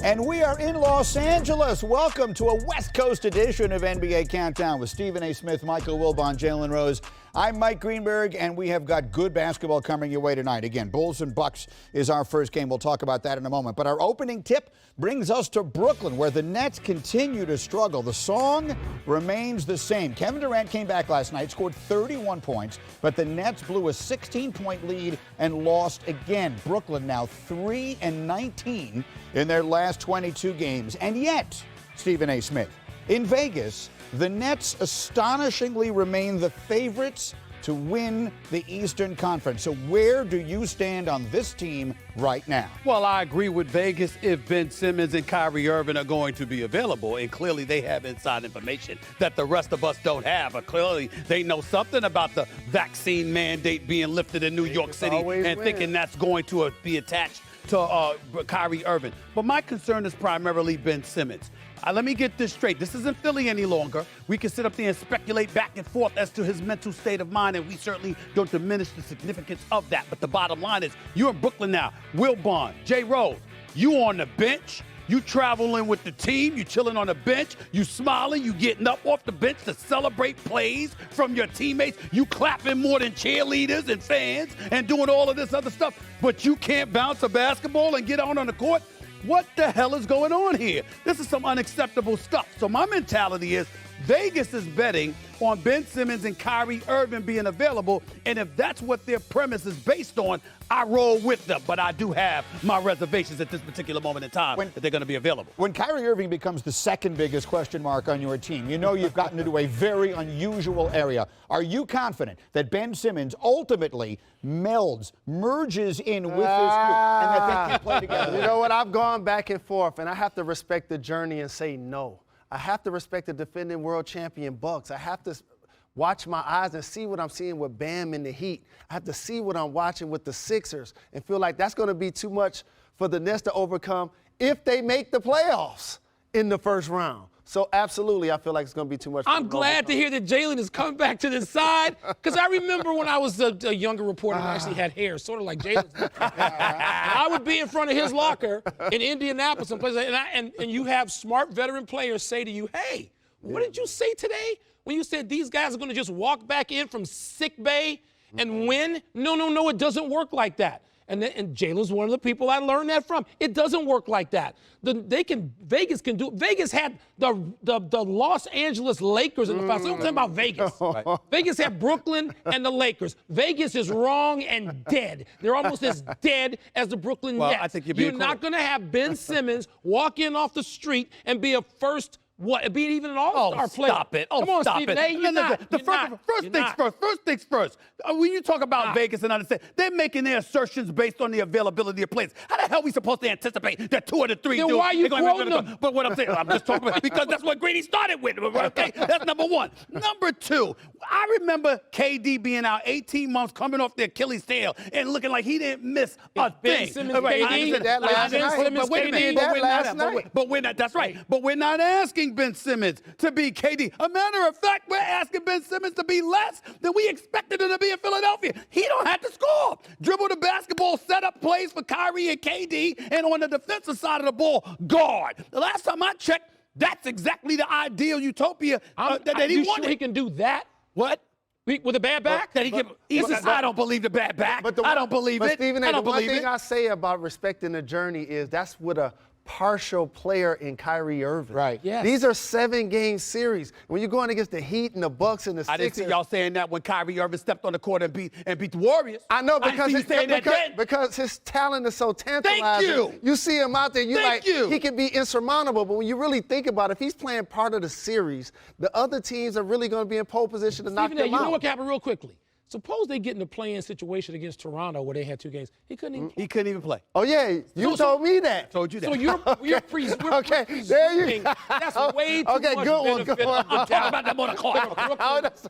And we are in Los Angeles. Welcome to a West Coast edition of NBA Countdown with Stephen A. Smith, Michael Wilbon, Jalen Rose. I'm Mike Greenberg, and we have got good basketball coming your way tonight. Again, Bulls and Bucks is our first game. We'll talk about that in a moment. But our opening tip brings us to Brooklyn, where the Nets continue to struggle. The song remains the same. Kevin Durant came back last night, scored 31 points, but the Nets blew a 16-point lead and lost again. Brooklyn now 3-19 in their last 22 games. And yet, Stephen A. Smith, in Vegas, the Nets astonishingly remain the favorites to win the Eastern Conference. So where do you stand on this team right now? Well, I agree with Vegas if Ben Simmons and Kyrie Irving are going to be available. And clearly they have inside information that the rest of us don't have. But clearly they know something about the vaccine mandate being lifted in New York City and thinking that's going to be attached to Kyrie Irving. But my concern is primarily Ben Simmons. Let me get this straight. This isn't Philly any longer. We can sit up there and speculate back and forth as to his mental state of mind, and we certainly don't diminish the significance of that. But the bottom line is, you're in Brooklyn now. Wilbon, J. Rose, you on the bench. You traveling with the team, you chilling on the bench, you smiling, you getting up off the bench to celebrate plays from your teammates, you clapping more than cheerleaders and fans and doing all of this other stuff, but you can't bounce a basketball and get on the court? What the hell is going on here? This is some unacceptable stuff. So my mentality is Vegas is betting on Ben Simmons and Kyrie Irving being available, and if that's what their premise is based on, I roll with them. But I do have my reservations at this particular moment in time that they're going to be available. When Kyrie Irving becomes the second biggest question mark on your team, you know you've gotten into a very unusual area. Are you confident that Ben Simmons ultimately merges in with this group and that they can play together? You know what? I've gone back and forth, and I have to respect the journey and say no. I have to respect the defending world champion Bucks. I have to watch my eyes and see what I'm seeing with Bam in the Heat. I have to see what I'm watching with the Sixers and feel like that's going to be too much for the Nets to overcome if they make the playoffs in the first round. So, absolutely, I feel like it's going to be too much. I'm glad to hear that Jalen is coming back to this side, because I remember when I was a younger reporter and actually had hair, sort of like Jalen's. And I would be in front of his locker in Indianapolis and places, and you have smart veteran players say to you, hey, what did you say today when you said these guys are going to just walk back in from sick bay and win? No, it doesn't work like that. And Jalen's one of the people I learned that from. It doesn't work like that. Vegas can do. Vegas had the Los Angeles Lakers in the finals. So I'm talking about Vegas. Right. Vegas had Brooklyn and the Lakers. Vegas is wrong and dead. They're almost as dead as the Brooklyn Nets. I think you're not going to have Ben Simmons walk in off the street and be a first. Be even an all-star player. Stop it. Come on, stop Stephen it. A. You're not. First things first. When you talk about Vegas and understand, they're making their assertions based on the availability of players. How the hell are we supposed to anticipate that 2 of the 3 then why are you quoting them? But what I'm saying, I'm just talking about because that's what Grady started with. Okay, that's number one. Number two, I remember KD being out 18 months, coming off the Achilles heel, and looking like he didn't miss a thing. Simmons, KD, that last night. But wait a minute, but we're not. That's right. But we're not asking Ben Simmons to be KD. A matter of fact, we're asking Ben Simmons to be less than we expected him to be in Philadelphia. He don't have to score. Dribble the basketball, set up plays for Kyrie and KD, and on the defensive side of the ball, guard. The last time I checked, that's exactly the ideal utopia that he wanted. Sure he can do that? What? With a bad back? I don't believe the bad back. I don't believe it. Stephen A., the one thing I say about respecting the journey is that's what a partial player in Kyrie Irving. Right. Yes. These are 7-game series. When you're going against the Heat and the Bucks and the Sixers. I didn't see y'all saying that when Kyrie Irving stepped on the court and beat the Warriors. I know because because his talent is so tantalizing. Thank you. You see him out there, he can be insurmountable. But when you really think about it, if he's playing part of the series, the other teams are really going to be in pole position to knock them out. You know what happened real quickly? Suppose they get in a play-in situation against Toronto where they had 2 games. He couldn't even play. He couldn't even play. Oh, yeah. You told me that. I told you that. So we're okay, there you go. That's way too okay, much good one. benefit. I'm talking about them on the court.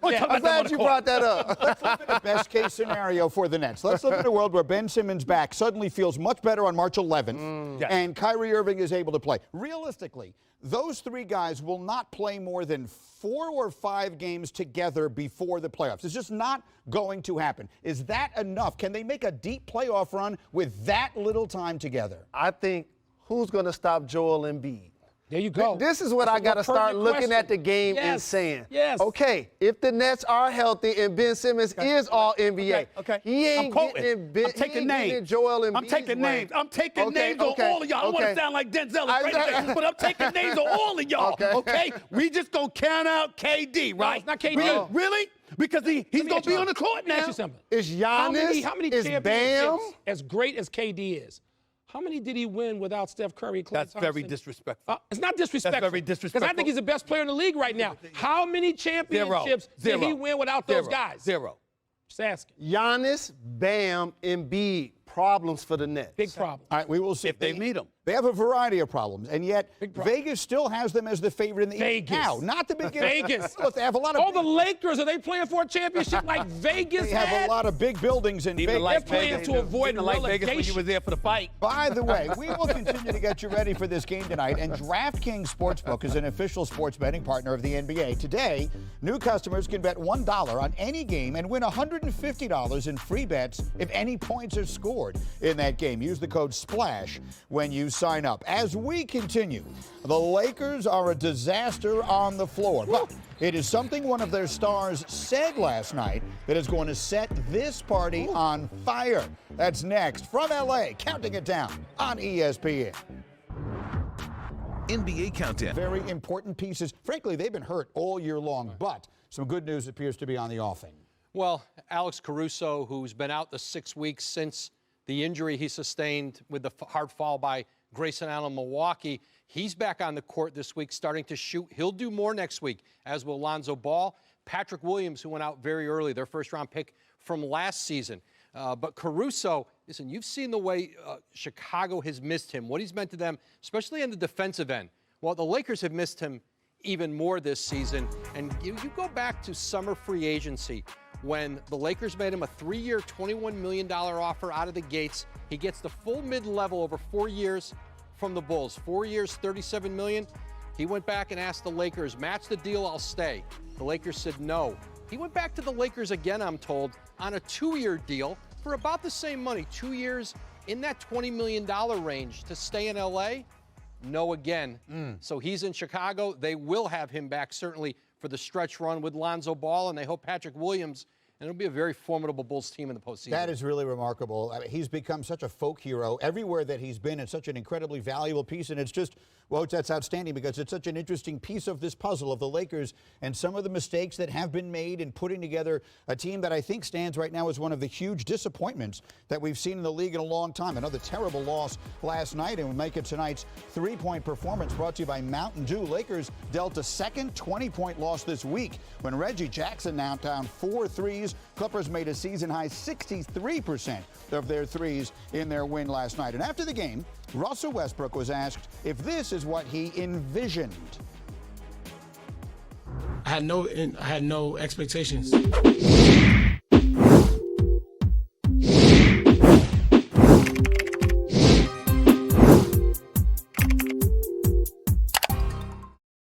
I'm glad you brought that up. Let's look at the best case scenario for the Nets. Let's look at a world where Ben Simmons' back suddenly feels much better on March 11th and Kyrie Irving is able to play. Realistically, those 3 guys will not play more than 4 or 5 games together before the playoffs. It's just not going to happen. Is that enough? Can they make a deep playoff run with that little time together? I think who's going to stop Joel Embiid? There you go. This is what That's I got to start looking at the game and saying, okay, if the Nets are healthy and Ben Simmons is all NBA, he ain't getting Joel Embiid. I'm taking names. I'm taking names on all of y'all. I don't want to sound like Denzel, but I'm taking names on all of y'all. Okay? We just going to count out KD, right? No, it's not KD. Really? Because he's going to be on the court now. Let me ask you something. Is Giannis? How many is championships, Bam? as great as KD is, how many did he win without Steph Curry and Klay Thompson? That's very disrespectful. It's not disrespectful. That's very disrespectful. Because I think he's the best player in the league right now. How many championships did he win without those guys? Zero. Just asking. Giannis, Bam, Embiid. Problems for the Nets. Big problem. All right, we will see if they meet them. They have a variety of problems, and yet Vegas still has them as the favorite in the East now. Not the biggest. Vegas. Look, they have a lot of. All the Lakers, are they playing for a championship like Vegas? They have a lot of big buildings in Vegas. They're playing to avoid relegation. Vegas when you were there for the fight. By the way, we will continue to get you ready for this game tonight, and DraftKings Sportsbook is an official sports betting partner of the NBA. Today, new customers can bet $1 on any game and win $150 in free bets if any points are scored in that game. Use the code SPLASH when you sign up. As we continue, the Lakers are a disaster on the floor, but it is something one of their stars said last night that is going to set this party on fire. That's next from LA, counting it down on ESPN. NBA Countdown. Very important pieces. Frankly, they've been hurt all year long, but some good news appears to be on the offing. Well, Alex Caruso, who's been out the 6 weeks since the injury he sustained with the hard foul by Grayson Allen, Milwaukee, he's back on the court this week, starting to shoot. He'll do more next week, as will Lonzo Ball. Patrick Williams, who went out very early, their first-round pick from last season. But Caruso, listen, you've seen the way Chicago has missed him, what he's meant to them, especially on the defensive end. Well, the Lakers have missed him even more this season. And you go back to summer free agency when the Lakers made him a 3-year, $21 million offer out of the gates. He gets the full mid-level over 4 years from the Bulls. 4 years, $37 million. He went back and asked the Lakers, match the deal, I'll stay. The Lakers said no. He went back to the Lakers again, I'm told, on a 2-year deal for about the same money, 2 years in that $20 million range to stay in LA. No again. So he's in Chicago. They will have him back certainly for the stretch run with Lonzo Ball, and they hope Patrick Williams, and it'll be a very formidable Bulls team in the postseason. That is really remarkable. I mean, he's become such a folk hero everywhere that he's been, and such an incredibly valuable piece. And it's just, well, that's outstanding because it's such an interesting piece of this puzzle of the Lakers and some of the mistakes that have been made in putting together a team that I think stands right now as one of the huge disappointments that we've seen in the league in a long time. Another terrible loss last night, and we'll make it tonight's three-point performance brought to you by Mountain Dew. Lakers dealt a second 20-point loss this week when Reggie Jackson knocked down 4 threes. Clippers made a season-high 63% of their threes in their win last night. And after the game, Russell Westbrook was asked if this is what he envisioned. I had no expectations.